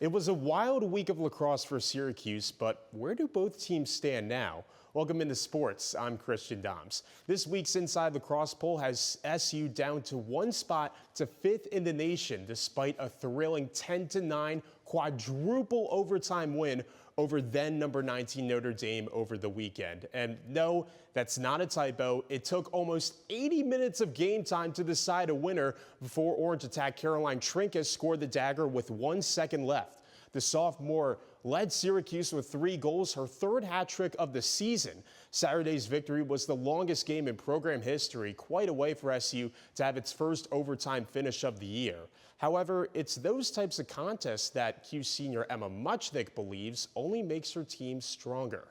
It was a wild week of lacrosse for Syracuse, but where do both teams stand now? Welcome into sports. I'm Christian Doms. This week's Inside Lacrosse poll has SU down to one spot to fifth in the nation, despite a thrilling 10-9 quadruple overtime win over then number 19 Notre Dame over the weekend. And no, that's not a typo. It took almost 80 minutes of game time to decide a winner before Orange attack Caroline Trinkas scored the dagger with 1 second left. The sophomore led Syracuse with 3 goals, her third hat trick of the season. Saturday's victory was the longest game in program history, quite a way for SU to have its first overtime finish of the year. However, it's those types of contests that Q senior Emma Muchnick believes only makes her team stronger.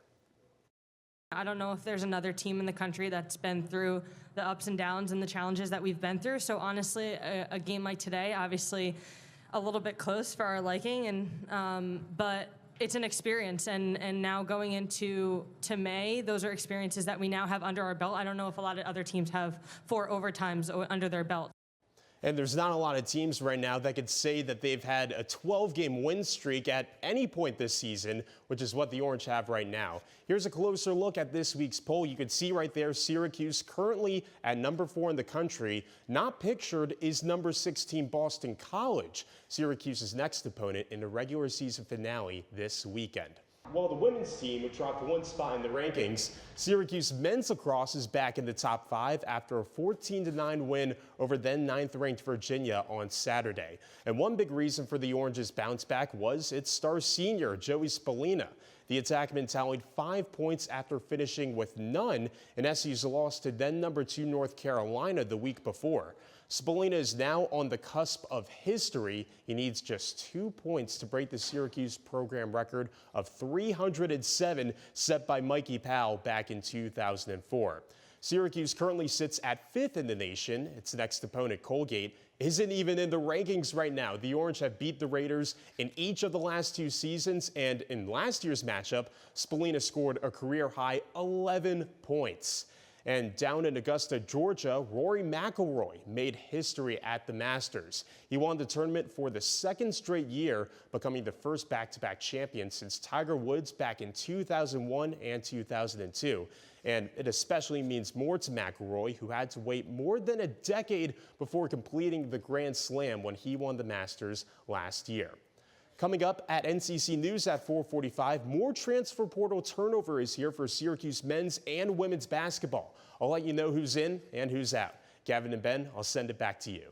I don't know if there's another team in the country that's been through the ups and downs and the challenges that we've been through. So honestly, a game like today, obviously a little bit close for our liking, and but it's an experience, and now going into May, those are experiences that we now have under our belt. I don't know if a lot of other teams have 4 overtimes under their belt. And there's not a lot of teams right now that could say that they've had a 12-game win streak at any point this season, which is what the Orange have right now. Here's a closer look at this week's poll. You can see right there Syracuse currently at number 4 in the country. Not pictured is number 16 Boston College, Syracuse's next opponent in the regular season finale this weekend. While the women's team dropped 1 spot in the rankings, Syracuse men's lacrosse is back in the top 5 after a 14-9 win over then 9th-ranked Virginia on Saturday. And one big reason for the Orange's bounce back was its star senior, Joey Spallina. The attackman tallied 5 points after finishing with none in SU's loss to then number 2 North Carolina the week before. Spallina is now on the cusp of history. He needs just 2 points to break the Syracuse program record of 307 set by Mikey Powell back in 2004. Syracuse currently sits at 5th in the nation. Its next opponent, Colgate, isn't even in the rankings right now. The Orange have beat the Raiders in each of the last 2 seasons, and in last year's matchup, Spallina scored a career-high 11 points. And down in Augusta, Georgia, Rory McIlroy made history at the Masters. He won the tournament for the 2nd straight year, becoming the first back-to-back champion since Tiger Woods back in 2001 and 2002. And it especially means more to McIlroy, who had to wait more than a decade before completing the Grand Slam when he won the Masters last year. Coming up at NCC News at 4:45, more transfer portal turnover is here for Syracuse men's and women's basketball. I'll let you know who's in and who's out. Gavin and Ben, I'll send it back to you.